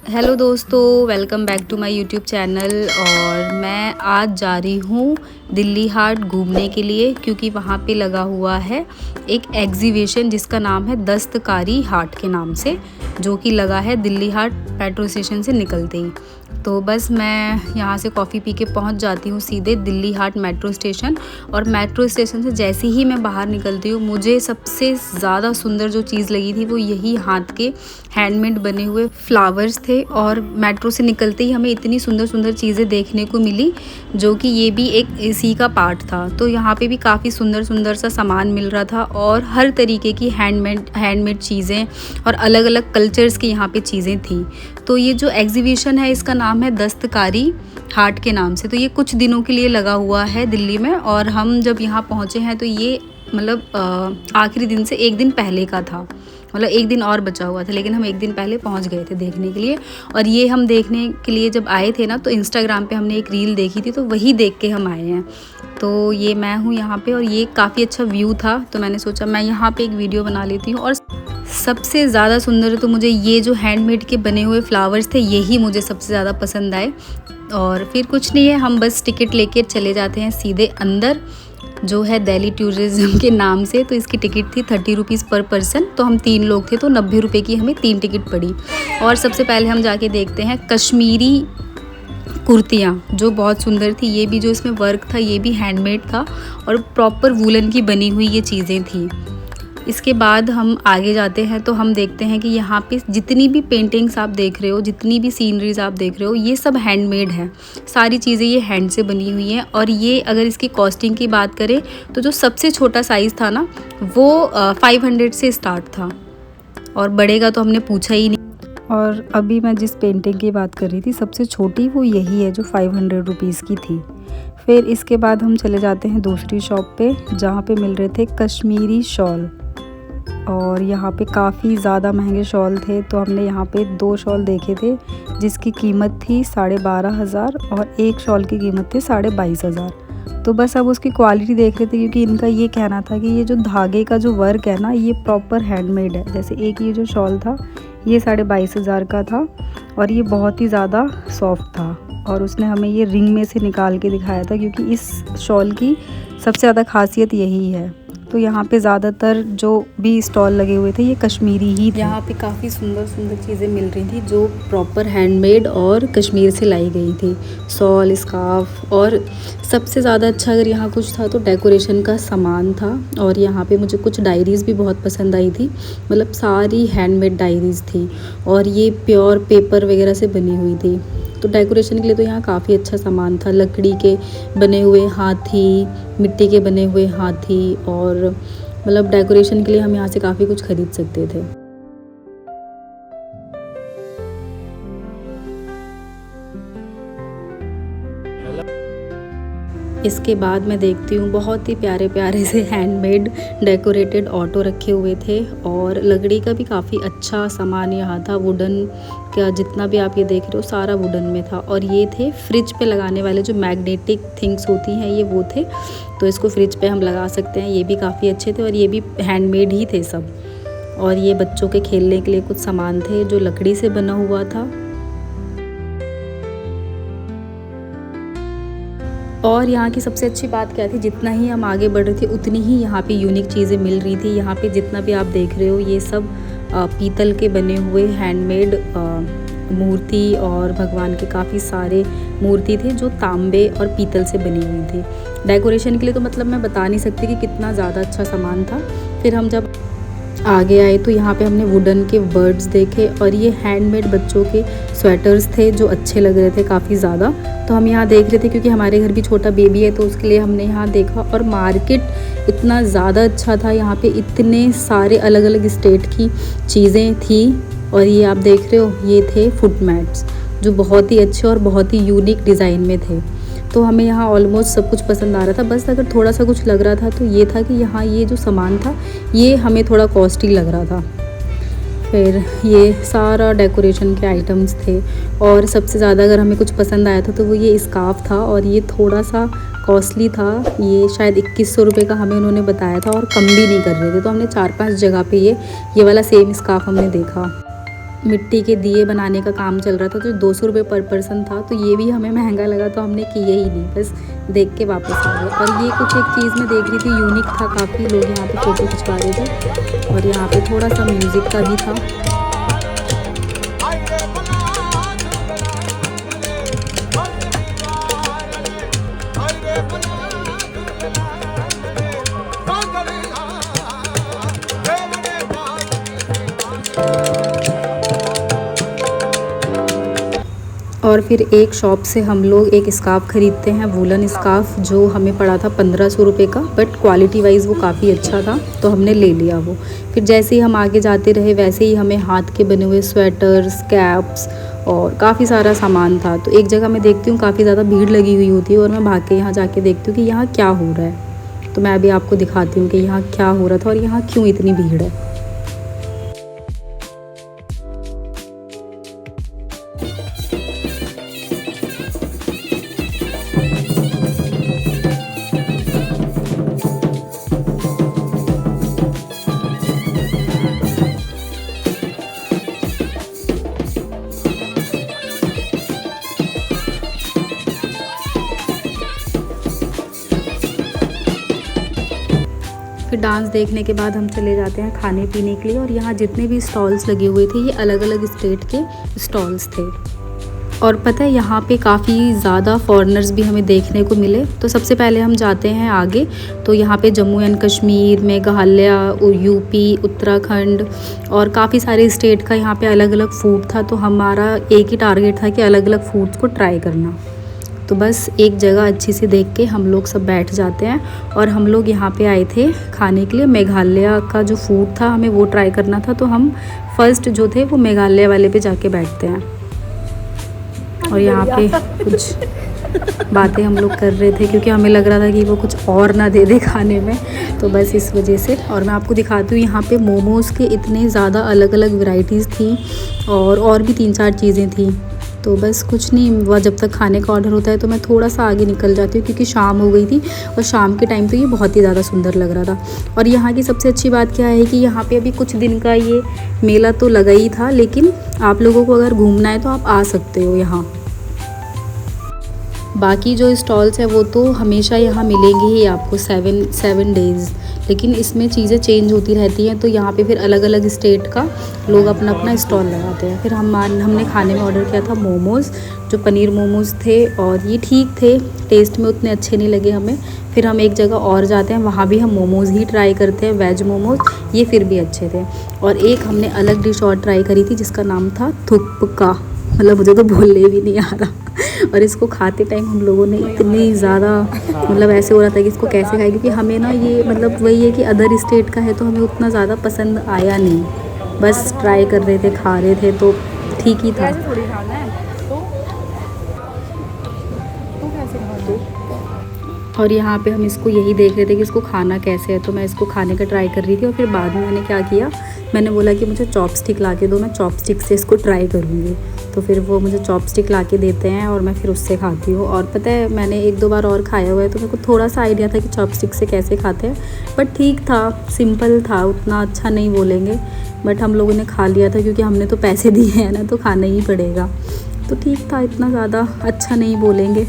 Hello दोस्तों, welcome back to my YouTube channel. और मैं आज जा रही हूँ दिल्ली हाट घूमने के लिए, क्योंकि वहाँ पे लगा हुआ है एक एग्जीबिशन जिसका नाम है दस्तकारी हाट के नाम से, जो कि लगा है दिल्ली हाट मेट्रो स्टेशन से निकलते ही। तो बस मैं यहाँ से कॉफ़ी पी के पहुँच जाती हूँ सीधे दिल्ली हाट मेट्रो स्टेशन। और मेट्रो स्टेशन से जैसे ही मैं बाहर निकलती हूँ, मुझे सबसे ज़्यादा सुंदर जो चीज़ लगी थी वो यही हाथ के हैंडमेड बने हुए फ्लावर्स थे। और मेट्रो से निकलते ही हमें इतनी सुंदर सुंदर चीज़ें देखने को मिली, जो कि ये भी एक इसी का पार्ट था। तो यहाँ पे भी काफ़ी सुंदर सुंदर सा सामान मिल रहा था, और हर तरीके की हैंडमेड चीज़ें और अलग अलग कल्चर्स की यहाँ पे चीज़ें थी। तो ये जो एग्जीबिशन है इसका नाम है दस्तकारी हाट के नाम से। तो ये कुछ दिनों के लिए लगा हुआ है दिल्ली में, और हम जब यहाँ पहुँचे हैं तो ये मतलब आखिरी दिन से एक दिन पहले का था। मतलब एक दिन और बचा हुआ था, लेकिन हम एक दिन पहले पहुंच गए थे देखने के लिए। और ये हम देखने के लिए जब आए थे ना, तो इंस्टाग्राम पे हमने एक रील देखी थी, तो वही देख के हम आए हैं। तो ये मैं हूँ यहाँ पे, और ये काफ़ी अच्छा व्यू था, तो मैंने सोचा मैं यहाँ पे एक वीडियो बना लेती हूँ। और सबसे ज़्यादा सुंदर तो मुझे ये जो हैंडमेड के बने हुए फ्लावर्स थे, यही मुझे सबसे ज़्यादा पसंद आए। और फिर कुछ नहीं है, हम बस टिकट लेके चले जाते हैं सीधे अंदर, जो है दिल्ली टूरिज़्म के नाम से। तो इसकी टिकट थी 30 रुपीज़ पर पर्सन। तो हम 3 लोग थे, तो 90 रुपये की हमें 3 टिकट पड़ी। और सबसे पहले हम जाके देखते हैं कश्मीरी कुर्तियाँ, जो बहुत सुंदर थी। ये भी जो इसमें वर्क था ये भी हैंडमेड था, और प्रॉपर वूलन की बनी हुई ये चीज़ें थी। इसके बाद हम आगे जाते हैं तो हम देखते हैं कि यहाँ पे जितनी भी पेंटिंग्स आप देख रहे हो, जितनी भी सीनरीज आप देख रहे हो, ये सब हैंडमेड है। सारी चीज़ें ये हैंड से बनी हुई हैं। और ये अगर इसकी कॉस्टिंग की बात करें तो जो सबसे छोटा साइज़ था ना, वो 500 से स्टार्ट था, और बड़े का तो हमने पूछा ही नहीं। और अभी मैं जिस पेंटिंग की बात कर रही थी, सबसे छोटी वो यही है जो 500 रुपीज़ की थी। फिर इसके बाद हम चले जाते हैं दूसरी शॉप पे, जहाँ पे मिल रहे थे कश्मीरी शॉल। और यहाँ पे काफ़ी ज़्यादा महंगे शॉल थे, तो हमने यहाँ पे 2 शॉल देखे थे जिसकी कीमत थी 12,500, और एक शॉल की कीमत थी 22,500। तो बस अब उसकी क्वालिटी देख रहे थे, क्योंकि इनका ये कहना था कि ये जो धागे का जो वर्क है ना, ये प्रॉपर हैंडमेड है। जैसे एक ये जो शॉल था ये 22,500 का था, और ये बहुत ही ज़्यादा सॉफ्ट था। और उसने हमें ये रिंग में से निकाल के दिखाया था, क्योंकि इस शॉल की सबसे ज़्यादा खासियत यही है। तो यहाँ पे ज़्यादातर जो भी स्टॉल लगे हुए थे ये कश्मीरी ही थे। यहाँ पे काफ़ी सुंदर सुंदर चीज़ें मिल रही थी, जो प्रॉपर हैंडमेड और कश्मीर से लाई गई थी। शॉल, स्कार्फ, और सबसे ज़्यादा अच्छा अगर यहाँ कुछ था तो डेकोरेशन का सामान था। और यहाँ पे मुझे कुछ डायरीज़ भी बहुत पसंद आई थी, मतलब सारी हैंडमेड डायरीज़ थी, और ये प्योर पेपर वगैरह से बनी हुई थी। तो डेकोरेशन के लिए तो यहाँ काफ़ी अच्छा सामान था। लकड़ी के बने हुए हाथी, मिट्टी के बने हुए हाथी, और मतलब डेकोरेशन के लिए हम यहाँ से काफ़ी कुछ खरीद सकते थे। इसके बाद मैं देखती हूँ बहुत ही प्यारे प्यारे से हैंडमेड डेकोरेटेड ऑटो रखे हुए थे, और लकड़ी का भी काफ़ी अच्छा सामान यहाँ था। वुडन का जितना भी आप ये देख रहे हो सारा वुडन में था। और ये थे फ्रिज पे लगाने वाले जो मैग्नेटिक थिंग्स होती हैं, ये वो थे, तो इसको फ्रिज पे हम लगा सकते हैं। ये भी काफ़ी अच्छे थे, और ये भी हैंडमेड ही थे सब। और ये बच्चों के खेलने के लिए कुछ सामान थे जो लकड़ी से बना हुआ था। और यहाँ की सबसे अच्छी बात क्या थी, जितना ही हम आगे बढ़ रहे थे उतनी ही यहाँ पे यूनिक चीज़ें मिल रही थी। यहाँ पे जितना भी आप देख रहे हो ये सब पीतल के बने हुए हैंडमेड मूर्ति, और भगवान के काफ़ी सारे मूर्ति थे जो तांबे और पीतल से बनी हुई थी। डेकोरेशन के लिए तो मतलब मैं बता नहीं सकती कि कितना ज़्यादा अच्छा सामान था। फिर हम जब आगे आए तो यहाँ पे हमने वुडन के बर्ड्स देखे, और ये हैंडमेड बच्चों के स्वेटर्स थे जो अच्छे लग रहे थे काफ़ी ज़्यादा। तो हम यहाँ देख रहे थे, क्योंकि हमारे घर भी छोटा बेबी है, तो उसके लिए हमने यहाँ देखा। और मार्केट इतना ज़्यादा अच्छा था, यहाँ पे इतने सारे अलग अलग स्टेट की चीज़ें थी। और ये आप देख रहे हो ये थे फुट मैट्स, जो बहुत ही अच्छे और बहुत ही यूनिक डिज़ाइन में थे। तो हमें यहाँ ऑलमोस्ट सब कुछ पसंद आ रहा था। बस अगर थोड़ा सा कुछ लग रहा था तो ये था कि यहाँ ये जो सामान था ये हमें थोड़ा कॉस्टली लग रहा था। फिर ये सारा डेकोरेशन के आइटम्स थे, और सबसे ज़्यादा अगर हमें कुछ पसंद आया था तो वो ये स्कार्फ था, और ये थोड़ा सा कॉस्टली था। ये शायद 2100 रुपये का हमें उन्होंने बताया था, और कम भी नहीं कर रहे थे। तो हमने 4-5 जगह पे ये वाला सेम स्कार्फ हमने देखा। मिट्टी के दिए बनाने का काम चल रहा था, तो 200 रुपये पर पर्सन था। तो ये भी हमें महंगा लगा, तो हमने किए ही नहीं, बस देख के वापस आ गए। और ये कुछ एक चीज़ मैं देख रही थी, यूनिक था, काफ़ी लोग यहाँ पे फ़ोटो खिंचवा रहे थे। और यहाँ पे थोड़ा सा म्यूज़िक का भी था। और फिर एक शॉप से हम लोग एक स्कार्फ़ ख़रीदते हैं, वूलन स्कार्फ़, जो हमें पड़ा था 1500 रुपये का, बट क्वालिटी वाइज़ वो काफ़ी अच्छा था, तो हमने ले लिया वो। फिर जैसे ही हम आगे जाते रहे वैसे ही हमें हाथ के बने हुए स्वेटर्स, कैप्स और काफ़ी सारा सामान था। तो एक जगह मैं देखती हूँ काफ़ी ज़्यादा भीड़ लगी हुई होती है, और मैं भाग के यहाँ जाके देखती हूँ कि यहाँ क्या हो रहा है। तो मैं अभी आपको दिखाती हूँ कि यहाँ क्या हो रहा था और यहाँ क्यों इतनी भीड़ है। फिर डांस देखने के बाद हम चले जाते हैं खाने पीने के लिए। और यहाँ जितने भी स्टॉल्स लगे हुए थे, ये अलग अलग स्टेट के स्टॉल्स थे। और पता है यहाँ पे काफ़ी ज़्यादा फॉरेनर्स भी हमें देखने को मिले। तो सबसे पहले हम जाते हैं आगे, तो यहाँ पे जम्मू एंड कश्मीर, मेघालय, यूपी, उत्तराखंड और काफ़ी सारे स्टेट का यहाँ पे अलग अलग फूड था। तो हमारा एक ही टारगेट था कि अलग अलग फूड्स को ट्राई करना। तो बस एक जगह अच्छी सी देख के हम लोग सब बैठ जाते हैं। और हम लोग यहाँ पे आए थे खाने के लिए। मेघालय का जो फूड था हमें वो ट्राई करना था, तो हम फर्स्ट जो थे वो मेघालय वाले पे जाके बैठते हैं। और यहाँ पे कुछ बातें हम लोग कर रहे थे, क्योंकि हमें लग रहा था कि वो कुछ और ना दे दे खाने में, तो बस इस वजह से। और मैं आपको दिखाती हूँ, यहाँ पे मोमोज़ के इतने ज़्यादा अलग अलग वैरायटीज़ थी, और भी 3-4 चीज़ें थी। तो बस कुछ नहीं, वह जब तक खाने का ऑर्डर होता है तो मैं थोड़ा सा आगे निकल जाती हूँ, क्योंकि शाम हो गई थी। और शाम के टाइम तो ये बहुत ही ज़्यादा सुंदर लग रहा था। और यहाँ की सबसे अच्छी बात क्या है कि यहाँ पे अभी कुछ दिन का ये मेला तो लगा ही था, लेकिन आप लोगों को अगर घूमना है तो आप आ सकते हो यहाँ। बाकी जो स्टॉल्स हैं वो तो हमेशा यहाँ मिलेंगे ही आपको 7 डेज़, लेकिन इसमें चीज़ें चेंज होती रहती हैं। तो यहाँ पे फिर अलग अलग स्टेट का लोग अपना अपना स्टॉल लगाते हैं। फिर हमने खाने में ऑर्डर किया था मोमोज़, जो पनीर मोमोज़ थे, और ये ठीक थे, टेस्ट में उतने अच्छे नहीं लगे हमें। फिर हम एक जगह और जाते हैं, वहाँ भी हम मोमोज़ ही ट्राई करते हैं, वेज मोमोज़, ये फिर भी अच्छे थे। और एक हमने अलग डिश और ट्राई करी थी जिसका नाम था थुक्पा, मतलब मुझे तो बोलने भी नहीं आ रहा। और इसको खाते टाइम हम लोगों ने इतनी ज़्यादा, मतलब ऐसे हो रहा था कि इसको कैसे खाएं, क्योंकि हमें ना ये मतलब वही है कि अदर स्टेट का है, तो हमें उतना ज़्यादा पसंद आया नहीं। बस ट्राई कर रहे थे, खा रहे थे, तो ठीक ही था। और यहाँ पे हम इसको यही देख रहे थे कि इसको खाना कैसे है, तो मैं इसको खाने का ट्राई कर रही थी। और फिर बाद में मैंने क्या किया, मैंने बोला कि मुझे चॉपस्टिक ला के दो, मैं चॉपस्टिक से इसको ट्राई करूँगी। तो फिर वो मुझे चॉपस्टिक ला के देते हैं और मैं फिर उससे खाती हूँ। और पता है मैंने 1-2 बार और खाया हुआ है, तो मेरे को थोड़ा सा आइडिया था कि चॉपस्टिक से कैसे खाते हैं, बट ठीक था, सिंपल था, उतना अच्छा नहीं बोलेंगे, बट हम लोगों ने खा लिया था क्योंकि हमने तो पैसे दिए हैं ना, तो खाना ही पड़ेगा। तो ठीक था, इतना ज़्यादा अच्छा नहीं बोलेंगे।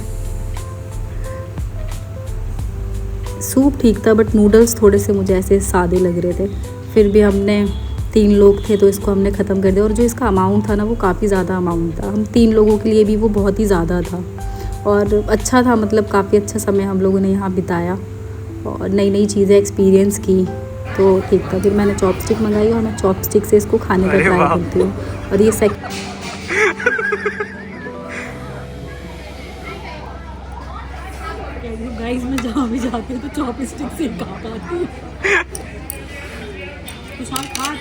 सूप ठीक था, बट नूडल्स थोड़े से मुझे ऐसे सादे लग रहे थे। फिर भी हमने 3 लोग थे तो इसको हमने ख़त्म कर दिया। और जो इसका अमाउंट था ना, वो काफ़ी ज़्यादा अमाउंट था, हम 3 लोगों के लिए भी वो बहुत ही ज़्यादा था। और अच्छा था, मतलब काफ़ी अच्छा समय हम लोगों ने यहाँ बिताया और नई नई चीज़ें एक्सपीरियंस की, तो ठीक था। फिर मैंने चॉपस्टिक मंगाई और मैं चॉपस्टिक से इसको खाने का ट्राई करती हूँ। और ये गाइस, मैं जहाँ भी जाती हूँ तो चॉपस्टिक से खा पाती हूँ।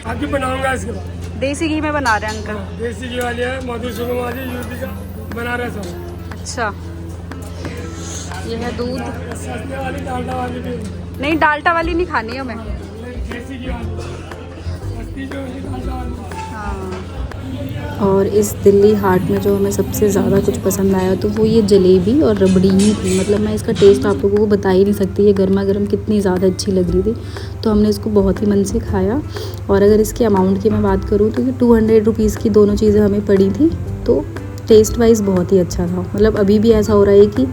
आगे बनाऊंगा इसके बाद। देसी घी में बना रहे हैं अंकल। देसी घी वाली है, मधुसूदन वाली, यूपी का बना रहे सब। अच्छा, ये है दूध। सस्ते वाली, डालडा वाली भी नहीं, डालडा वाली नहीं खानी है हमें। देसी घी वाली, सस्ती जो है डालडा वाली। हाँ, और इस दिल्ली हाट में जो हमें सबसे ज़्यादा कुछ पसंद आया तो वो ये जलेबी और रबड़ी ही थी। मतलब मैं इसका टेस्ट आप लोगों को बता ही नहीं सकती, ये गर्मा गर्म कितनी ज़्यादा अच्छी लग रही थी। तो हमने इसको बहुत ही मन से खाया। और अगर इसके अमाउंट की मैं बात करूँ तो ये 200 रुपीज़ की दोनों चीज़ें हमें पड़ी थी। तो टेस्ट वाइज बहुत ही अच्छा था। मतलब अभी भी ऐसा हो रहा है कि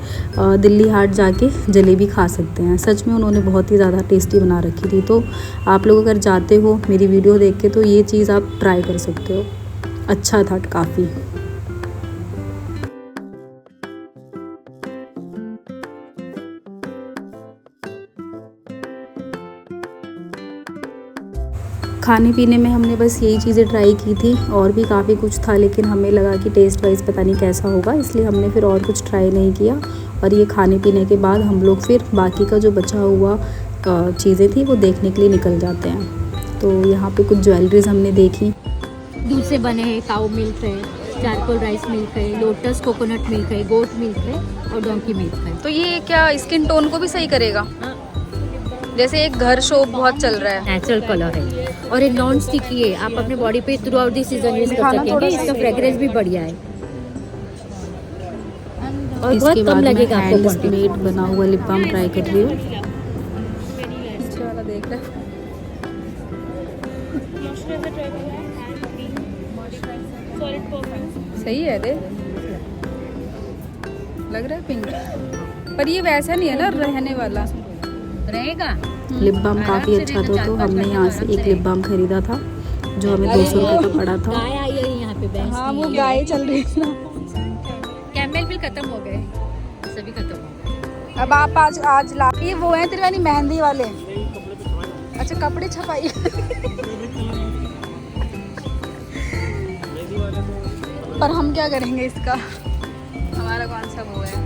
दिल्ली हाट जाके जलेबी खा सकते हैं। सच में उन्होंने बहुत ही ज़्यादा टेस्टी बना रखी थी। तो आप लोग अगर जाते हो मेरी वीडियो देख के तो ये चीज़ आप ट्राई कर सकते हो, अच्छा था काफ़ी। खाने पीने में हमने बस यही चीज़ें ट्राई की थी, और भी काफ़ी कुछ था लेकिन हमें लगा कि टेस्ट वाइज पता नहीं कैसा होगा, इसलिए हमने फिर और कुछ ट्राई नहीं किया। और ये खाने पीने के बाद हम लोग फिर बाकी का जो बचा हुआ चीज़ें थी वो देखने के लिए निकल जाते हैं। तो यहाँ पे कुछ ज्वेलरीज हमने देखी। दूध से बने हैं काऊ मिल्क है, चारकोल राइस मिल्क है, लोटस कोकोनट मिल्क है, गोट मिल्क है और डोंकी मिल्क है। तो ये क्या स्किन टोन को भी सही करेगा? जैसे एक घर शोप बहुत चल रहा है, नेचुरल कलर है और ये नॉन स्टिकी है, आप अपने बॉडी पे through out the season use कर सकेंगे। इसका फ्रेग्रेंस भी बढ़िया है और बहुत कम लगेगा आपको। हैंडमेड बना हुआ लिप बाम ट्राई कर रही हूँ। अच्छा वाला देख रहे हैं। सही है रे, लग रहा है पिंक, पर ये वैसा नहीं है ना रहने वाला रहेगा। लिप बाम काफ़ी अच्छा था। तो हमने यहाँ से एक लिप बाम खरीदा था जो हमें 200 रुपये का पड़ा था। गाय आई है यहाँ पे, भैंस। हाँ वो गाय चल रही है ना। कैमल भी खत्म हो गए, सभी खत्म हो गए। अब आप आज ला ये वो है तेरे वाली मेहंदी वाले। अच्छा कपड़े छपाई पर हम क्या करेंगे इसका, हमारा कौन सा वो है।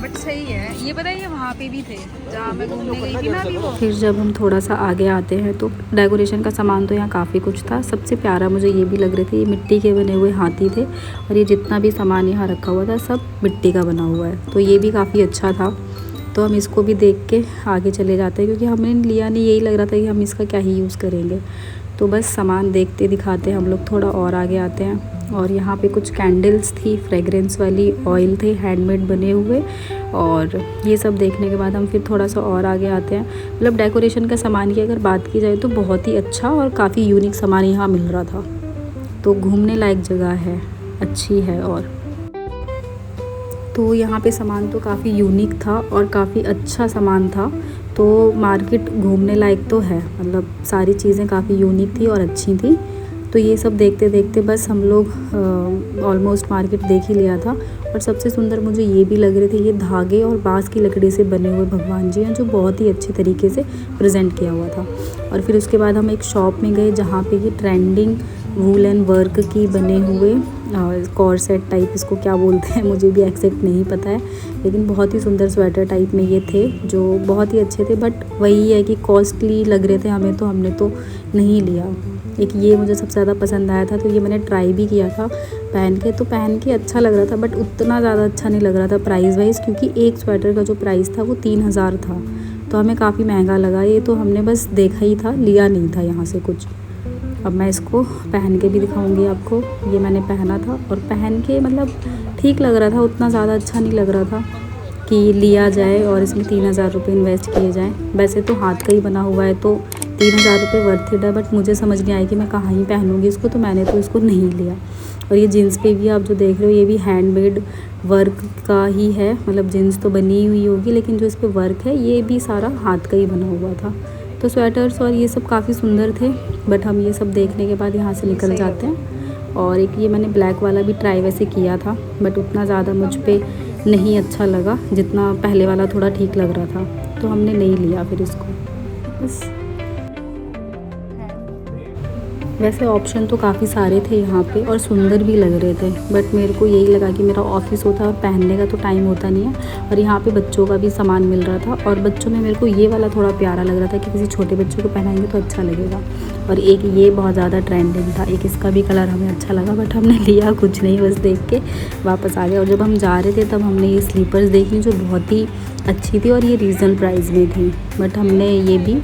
बट सही है। ये पता है ये वहाँ पे भी थे जहाँ मैं घूमने गई थी ना अभी वो। फिर जब हम थोड़ा सा आगे आते हैं तो डेकोरेशन का सामान तो यहाँ काफ़ी कुछ था। सबसे प्यारा मुझे ये भी लग रहे थे, ये मिट्टी के बने हुए हाथी थे और ये जितना भी सामान यहाँ रखा हुआ था सब मिट्टी का बना हुआ है। तो ये भी काफ़ी अच्छा था। तो हम इसको भी देख के आगे चले जाते हैं क्योंकि हमने लिया नहीं, यही लग रहा था कि हम इसका क्या ही यूज़ करेंगे। तो बस सामान देखते दिखाते हम लोग थोड़ा और आगे आते हैं। और यहाँ पे कुछ कैंडल्स थी, फ्रेगरेंस वाली, ऑयल थे हैंडमेड बने हुए। और ये सब देखने के बाद हम फिर थोड़ा सा और आगे आते हैं। मतलब डेकोरेशन का सामान की अगर बात की जाए तो बहुत ही अच्छा और काफ़ी यूनिक सामान यहाँ मिल रहा था। तो घूमने लायक जगह है, अच्छी है। और तो यहाँ पे सामान तो काफ़ी यूनिक था और काफ़ी अच्छा सामान था। तो मार्केट घूमने लायक तो है, मतलब सारी चीज़ें काफ़ी यूनिक थी और अच्छी थी। तो ये सब देखते देखते बस हम लोग ऑलमोस्ट मार्केट देख ही लिया था। और सबसे सुंदर मुझे ये भी लग रहे थे, ये धागे और बाँस की लकड़ी से बने हुए भगवान जी हैं जो बहुत ही अच्छे तरीके से प्रेजेंट किया हुआ था। और फिर उसके बाद हम एक शॉप में गए जहाँ पे ये ट्रेंडिंग वूलन वर्क की बने हुए कॉर्सेट टाइप, इसको क्या बोलते हैं मुझे भी एग्जैक्ट नहीं पता है, लेकिन बहुत ही सुंदर स्वेटर टाइप में ये थे जो बहुत ही अच्छे थे। बट वही है कि कॉस्टली लग रहे थे हमें, तो हमने तो नहीं लिया। एक ये मुझे सबसे ज़्यादा पसंद आया था, तो ये मैंने ट्राई भी किया था पहन के। तो पहन के अच्छा लग रहा था बट उतना ज़्यादा अच्छा नहीं लग रहा था प्राइस वाइज, क्योंकि एक स्वेटर का जो प्राइस था वो 3000 था। तो हमें काफ़ी महंगा लगा ये। तो हमने बस देखा ही था, लिया नहीं था यहाँ से कुछ। अब मैं इसको पहन के भी दिखाऊंगी आपको। ये मैंने पहना था और पहन के मतलब ठीक लग रहा था, उतना ज़्यादा अच्छा नहीं लग रहा था कि लिया जाए और इसमें 3000 रुपये इन्वेस्ट किए जाएँ। वैसे तो हाथ का ही बना हुआ है तो 3000 रुपये वर्थ इट है, बट मुझे समझ नहीं आया कि मैं कहाँ ही पहनूंगी इसको, तो मैंने तो इसको नहीं लिया। और ये जीन्स पे भी आप जो देख रहे हो ये भी हैंडमेड वर्क का ही है, मतलब जीन्स तो बनी हुई होगी लेकिन जो इस पर वर्क है ये भी सारा हाथ का ही बना हुआ था। तो स्वेटर्स और ये सब काफ़ी सुंदर थे, बट हम ये सब देखने के बाद यहाँ से निकल जाते हैं। और एक ये मैंने ब्लैक वाला भी ट्राई वैसे किया था, बट उतना ज़्यादा मुझ पर नहीं अच्छा लगा जितना पहले वाला थोड़ा ठीक लग रहा था, तो हमने नहीं लिया फिर इसको बस। वैसे ऑप्शन तो काफ़ी सारे थे यहाँ पे और सुंदर भी लग रहे थे, बट मेरे को यही लगा कि मेरा ऑफिस होता है और पहनने का तो टाइम होता नहीं है। और यहाँ पे बच्चों का भी सामान मिल रहा था और बच्चों में मेरे को ये वाला थोड़ा प्यारा लग रहा था कि किसी छोटे बच्चों को पहनाएंगे तो अच्छा लगेगा। और एक ये बहुत ज़्यादा ट्रेंडिंग था, एक इसका भी कलर हमें अच्छा लगा, बट हमने लिया कुछ नहीं, बस देख के वापस आ गए। और जब हम जा रहे थे तब हमने ये स्लीपर्स देखी जो बहुत ही अच्छी थी और ये रीज़नल प्राइस में थी, बट हमने ये भी